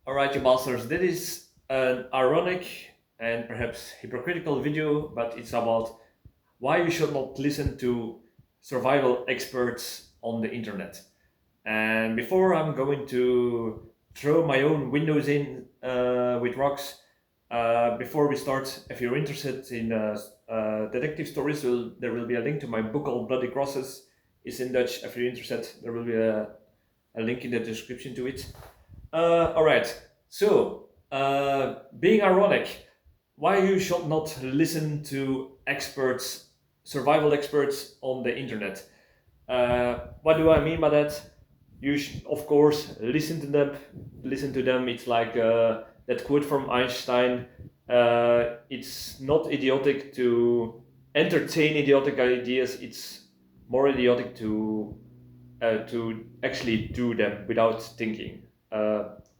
All right, you bastards. This is an ironic and perhaps hypocritical video, but it's about why you should not listen to survival experts on the internet. And before I'm going to throw my own windows in with rocks, before we start, if you're interested in detective stories, there will be a link to my book called Bloody Crosses. It's in Dutch. If you're interested, there will be a link in the description to it. All right. So, being ironic, why you should not listen to experts, survival experts on the internet? What do I mean by that? You should, of course, listen to them. Listen to them. It's like that quote from Einstein. It's not idiotic to entertain idiotic ideas. It's more idiotic to actually do them without thinking,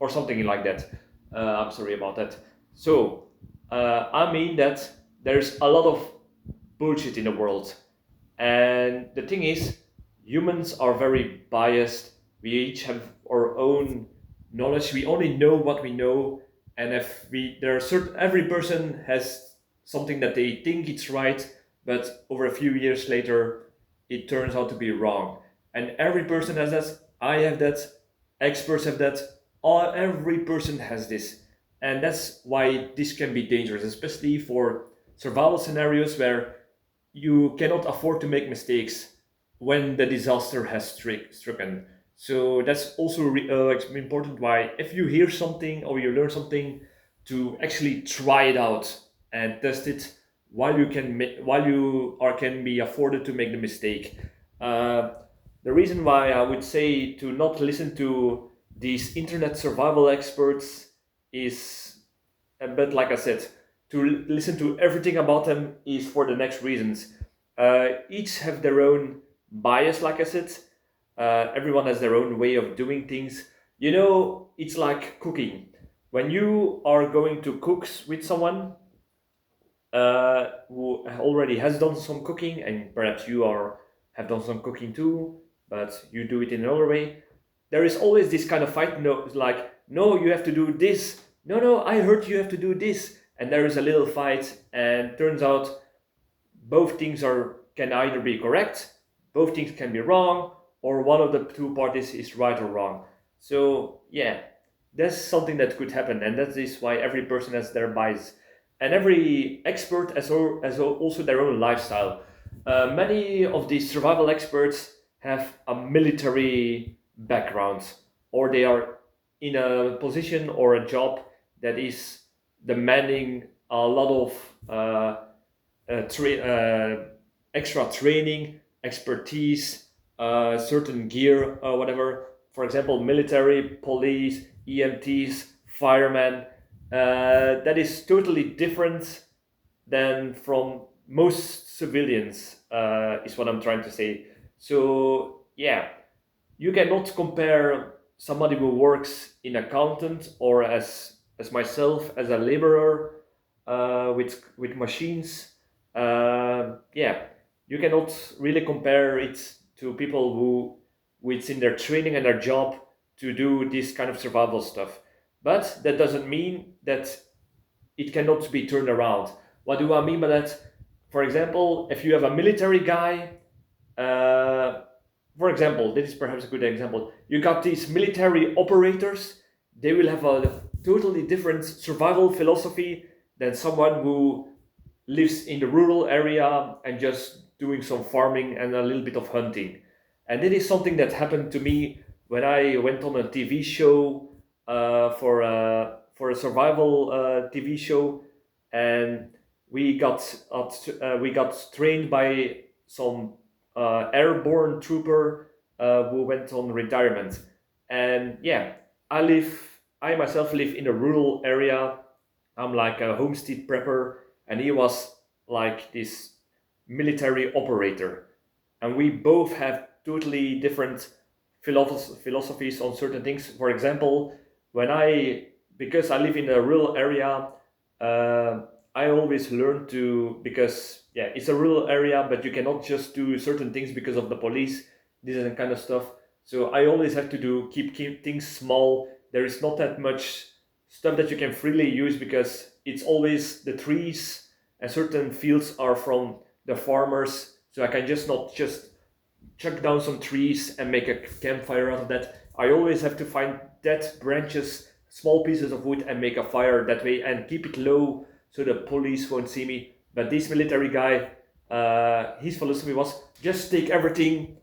or something like that. I'm sorry about that. So, I mean that there's a lot of bullshit in the world. And the thing is, humans are very biased. We each have our own knowledge. We only know what we know. And if we, there are certain, every person has something that they think it's right, but over a few years later, it turns out to be wrong. And every person has that. I have that. Experts have that. Every person has this. And that's why this can be dangerous, especially for survival scenarios where you cannot afford to make mistakes when the disaster has stricken. So that's also important why if you hear something or you learn something, to actually try it out and test it while you while you are can be afforded to make the mistake. Uh, the reason why I would say to not listen to these internet survival experts is, but like I said, to listen to everything about them is for the next reasons. Each have their own bias, like I said. Everyone has their own way of doing things. You know, it's like cooking. When you are going to cook with someone who already has done some cooking, and perhaps you are have done some cooking too, but you do it in another way, there is always this kind of fight. No, like, no, you have to do this. No, no, I heard you have to do this, and there is a little fight, and turns out both things are can either be correct, both things can be wrong, or one of the two parties is right or wrong. So yeah, that's something that could happen, and that is why every person has their bias, and every expert has also their own lifestyle. Many of these survival experts have a military background, or they are in a position or a job that is demanding a lot of extra training, expertise, certain gear, whatever. For example, military, police, EMTs, firemen. That is totally different than from most civilians, is what I'm trying to say. So, yeah, you cannot compare somebody who works in accountant or as myself as a laborer with machines. Yeah, you cannot really compare it to people who it's in their training and their job to do this kind of survival stuff. But that doesn't mean that it cannot be turned around. What do I mean by that? For example, if you have a military guy, uh, for example, this is perhaps a good example. You got these military operators, they will have a totally different survival philosophy than someone who lives in the rural area and just doing some farming and a little bit of hunting. And it is something that happened to me when I went on a TV show for a survival TV show, and we got trained by some airborne trooper who went on retirement. And yeah, I myself live in a rural area. I'm like a homestead prepper, and he was like this military operator. And we both have totally different philosophies on certain things. For example, because I live in a rural area, uh, I always learn to, because yeah, it's a rural area, but you cannot just do certain things because of the police, this and kind of stuff. So I always have to keep things small. There is not that much stuff that you can freely use because it's always the trees and certain fields are from the farmers. So I can just not just chuck down some trees and make a campfire out of that. I always have to find dead branches, small pieces of wood, and make a fire that way and keep it low so the police won't see me. But this military guy, his philosophy was just take everything,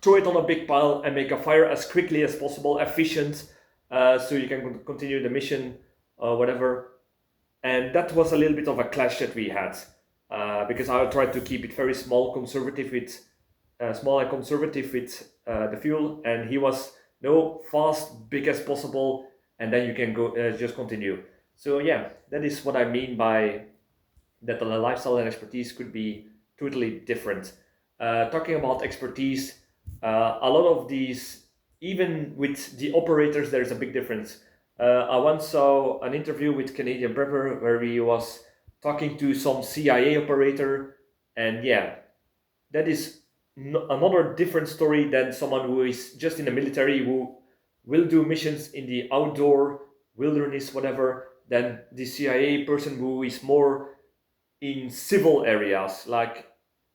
throw it on a big pile, and make a fire as quickly as possible, efficient, so you can continue the mission or whatever. And that was a little bit of a clash that we had because I tried to keep it very small and conservative with the fuel, and he was no fast, big as possible, and then you can go just continue. So yeah, that is what I mean by that the lifestyle and expertise could be totally different. Talking about expertise, a lot of these, even with the operators, there's a big difference. I once saw an interview with Canadian Prepper where he was talking to some CIA operator, and yeah, that is another different story than someone who is just in the military who will do missions in the outdoor wilderness, whatever, than the CIA person who is more in civil areas like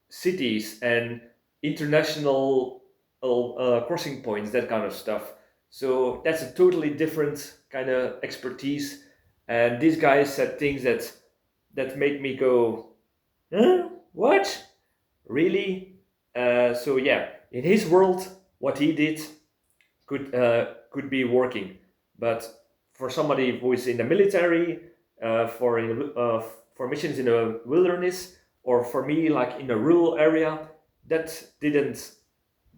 cities and international crossing points, that kind of stuff. So that's a totally different kind of expertise. And this guy said things that made me go, huh? What? Really? So yeah, in his world, what he did could be working, but for somebody who is in the military, for missions in the wilderness, or for me like in a rural area, that didn't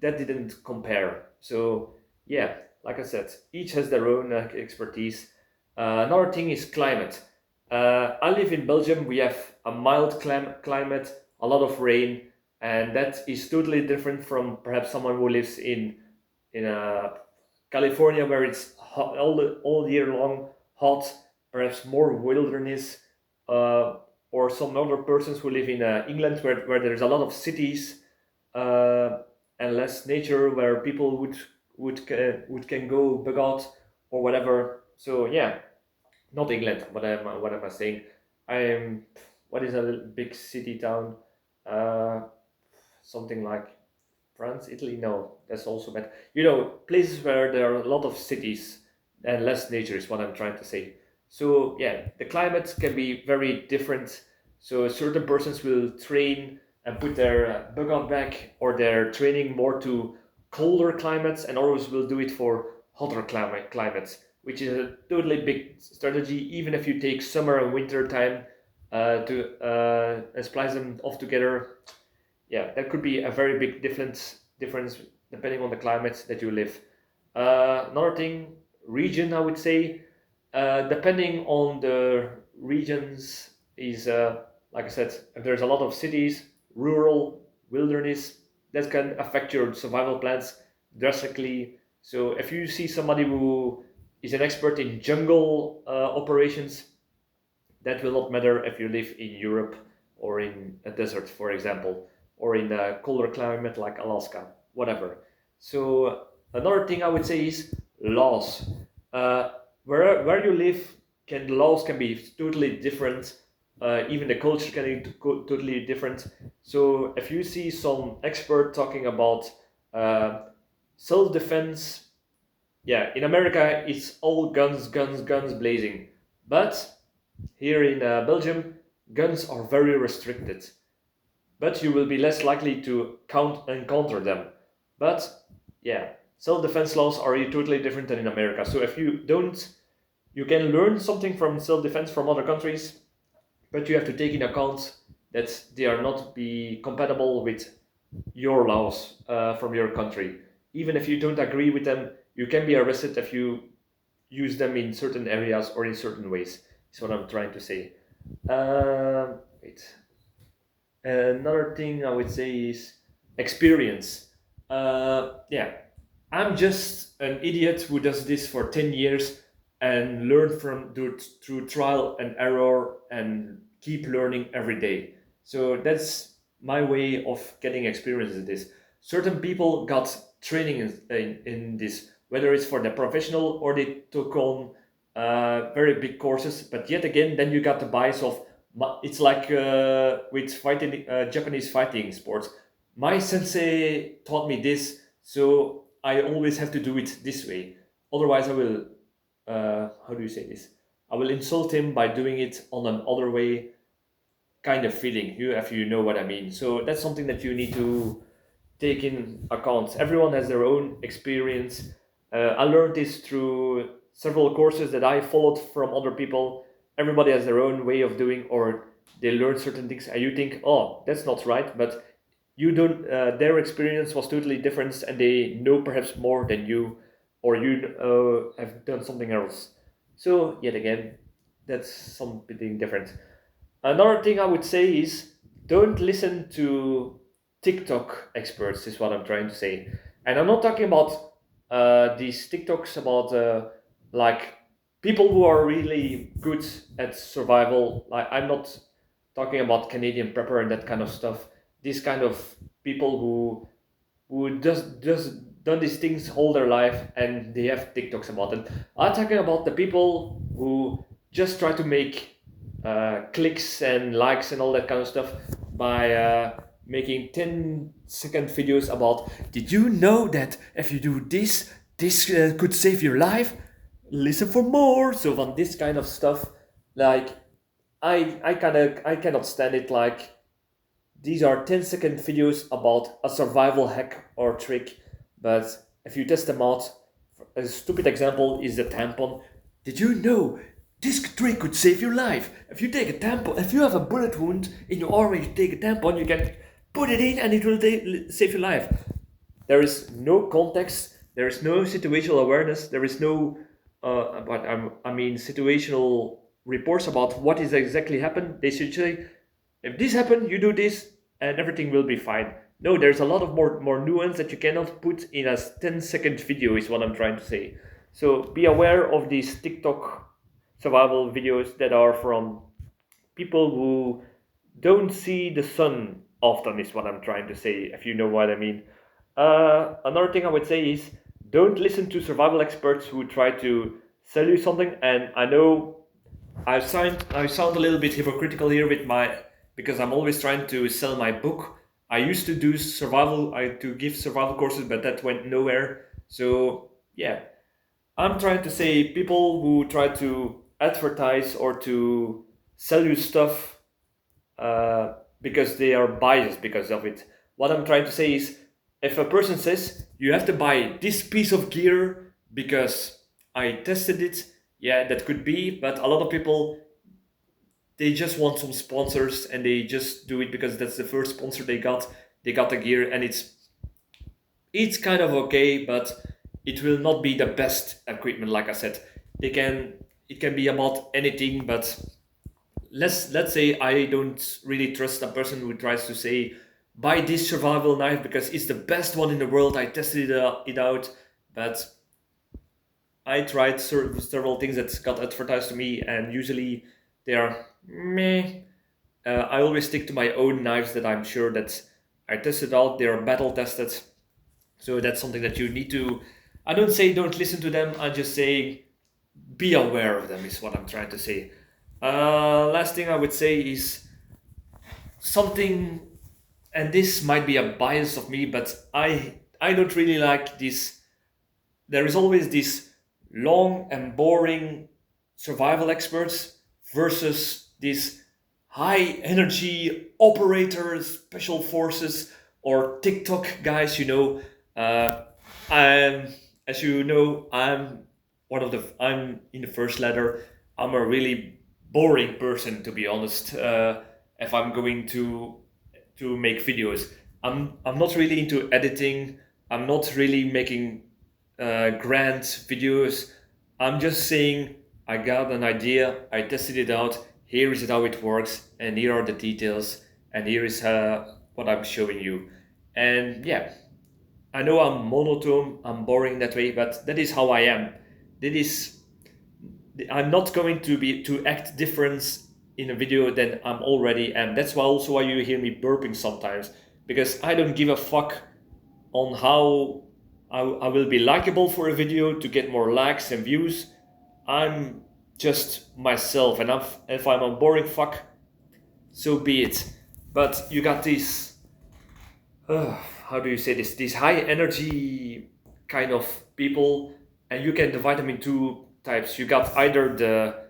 that didn't compare. So yeah, like I said, each has their own expertise. Another thing is climate. I live in Belgium. We have a mild climate, a lot of rain, and that is totally different from perhaps someone who lives in California, where it's hot, all year long hot, perhaps more wilderness, or some other persons who live in England, where there's a lot of cities uh, and less nature, where people would can go bug out or whatever. So yeah, not England. What am I saying? I am. What is a big city town? Uh, Something like France, Italy. No, that's also bad. Places where there are a lot of cities and less nature is what I'm trying to say. So yeah, the climate can be very different. So certain persons will train and put their bug out back or their training more to colder climates, and others will do it for hotter climates, which is a totally big strategy. Even if you take summer and winter time to splice them off together, yeah, that could be a very big difference depending on the climate that you live. Another thing, region, I would say, depending on the regions, is like I said, if there's a lot of cities, rural, wilderness, that can affect your survival plans drastically. So if you see somebody who is an expert in jungle operations, that will not matter if you live in Europe or in a desert, for example, or in a colder climate like Alaska, whatever. So another thing I would say is laws. Uh, where you live, the laws can be totally different. Even the culture can be totally different. So if you see some expert talking about uh, self-defense, yeah, in America it's all guns, guns, guns blazing. But here in Belgium, guns are very restricted, but you will be less likely to encounter them. But yeah, self-defense laws are totally different than in America. So if you don't, you can learn something from self-defense from other countries, but you have to take in account that they are not be compatible with your laws from your country. Even if you don't agree with them, you can be arrested if you use them in certain areas or in certain ways. Is what I'm trying to say. Wait. Another thing I would say is experience. Yeah, I'm just an idiot who does this for 10 years and learn through trial and error and keep learning every day. So that's my way of getting experience in this. Certain people got training in this, whether it's for the professional or they took on very big courses. But yet again, then you got the bias of it's like with fighting Japanese fighting sports. My sensei taught me this, so I always have to do it this way. Otherwise, I will how do you say this? I will insult him by doing it on an other way kind of feeling. You if you know what I mean. So that's something that you need to take in account. Everyone has their own experience. I learned this through several courses that I followed from other people. Everybody has their own way of doing, or they learn certain things, and you think, "Oh, that's not right," but you don't. Their experience was totally different, and they know perhaps more than you, or you have done something else. So yet again, that's something different. Another thing I would say is don't listen to TikTok experts, is what I'm trying to say. And I'm not talking about these TikToks about like people who are really good at survival. Like I'm not talking about Canadian prepper and that kind of stuff. These kind of people who just done these things all their life and they have TikToks about it. I'm talking about the people who just try to make clicks and likes and all that kind of stuff by making 10-second videos about did you know that if you do this this could save your life, listen for more. So on this kind of stuff, like I cannot stand it. Like these are 10-second videos about a survival hack or trick, but if you test them out, a stupid example is the tampon. Did you know this trick could save your life? If you take a tampon, if you have a bullet wound in your arm and you take a tampon, you can put it in and it will save your life. There is no context, there is no situational awareness, there is no, I mean, situational reports about what is exactly happened. They should say, if this happened, you do this, and everything will be fine. No, there's a lot of more nuance that you cannot put in a 10-second video, is what I'm trying to say. So be aware of these TikTok survival videos that are from people who don't see the sun often, is what I'm trying to say, if you know what I mean. Another thing I would say is don't listen to survival experts who try to sell you something. And I know I sound a little bit hypocritical here with my because I'm always trying to sell my book. I used to do survival, I to give survival courses, but that went nowhere. So yeah, I'm trying to say people who try to advertise or to sell you stuff because they are biased because of it. What I'm trying to say is if a person says you have to buy this piece of gear because I tested it, yeah, that could be, but a lot of people they just want some sponsors and they just do it because that's the first sponsor they got. They got the gear and it's kind of okay, but it will not be the best equipment. Like I said, it can be about anything, but let's say I don't really trust a person who tries to say buy this survival knife because it's the best one in the world. I tested it out, but I tried several things that got advertised to me, and usually they are meh. I always stick to my own knives that I'm sure that I tested out. They are battle tested, so that's something that you need to. I don't say don't listen to them. I just say be aware of them. Is what I'm trying to say. Last thing I would say is something, and this might be a bias of me, but I don't really like this. There is always this long and boring survival experts versus these high energy operators, special forces, or TikTok guys. I'm as you know, I'm in the first ladder. I'm a really boring person, to be honest. If I'm going to make videos, I'm not really into editing. I'm not really making grand videos. I'm just saying I got an idea, I tested it out, here is how it works, and here are the details, and here is what I'm showing you. And yeah, I know I'm monotone, I'm boring that way, but that is how I am. That is, I'm not going to be to act different in a video than I'm already am. That's why also why you hear me burping sometimes, because I don't give a fuck on how I will be likable for a video to get more likes and views. I'm just myself, and if I'm a boring fuck, so be it. But you got these, how do you say this? These high energy kind of people, and you can divide them in two types. You got either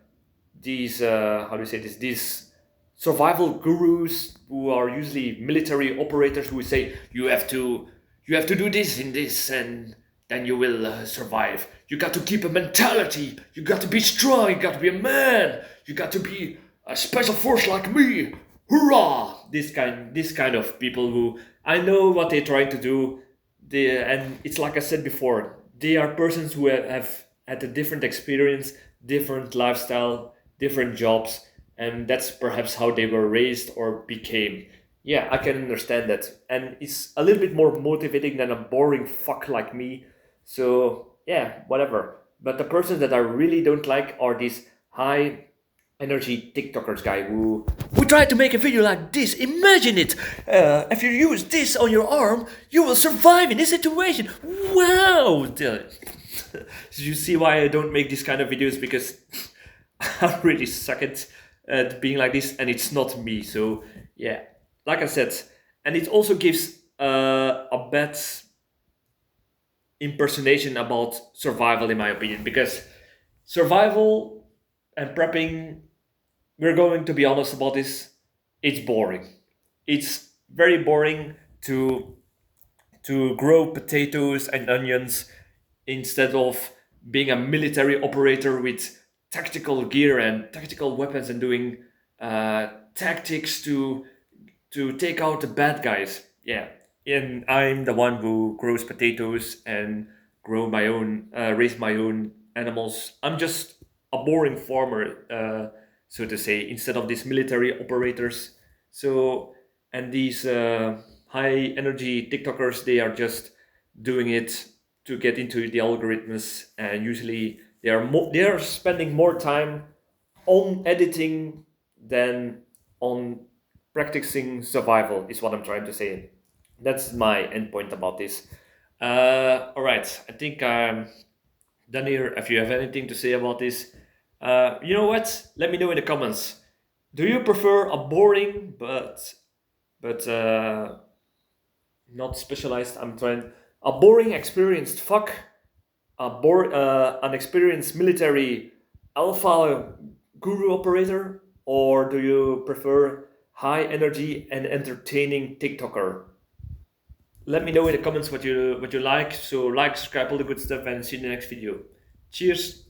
these how do you say this? These survival gurus who are usually military operators who say you have to do this in this and then you will survive. You got to keep a mentality. You got to be strong. You got to be a man. You got to be a special force like me. Hurrah! This kind of people who I know what they're trying to do. And it's like I said before, they are persons who have had a different experience, different lifestyle, different jobs, and that's perhaps how they were raised or became. Yeah, I can understand that, and it's a little bit more motivating than a boring fuck like me. So yeah, whatever. But the persons that I really don't like are these high energy TikTokers guy who tried to make a video like this. Imagine it. If you use this on your arm, you will survive in this situation. Wow. So you see why I don't make these kind of videos, because I really suck at being like this, and it's not me. So yeah, like I said, and it also gives a bad impersonation about survival, in my opinion, because survival and prepping, we're going to be honest about this, it's boring. It's very boring to grow potatoes and onions instead of being a military operator with tactical gear and tactical weapons and doing tactics to take out the bad guys. Yeah, and I'm the one who grows potatoes and raise my own animals. I'm just a boring farmer, so to say, instead of these military operators. So, and these high energy TikTokers, they are just doing it to get into the algorithms, and usually they are spending more time on editing than on practicing survival, is what I'm trying to say. That's my endpoint about this. All right, I think I'm done here. If you have anything to say about this, you know what? Let me know in the comments. Do you prefer a boring but not specialized? I'm trying a boring experienced fuck, an experienced military alpha guru operator, or do you prefer high energy and entertaining TikToker? Let me know in the comments what you like. So like, subscribe, all the good stuff, and see you in the next video. Cheers.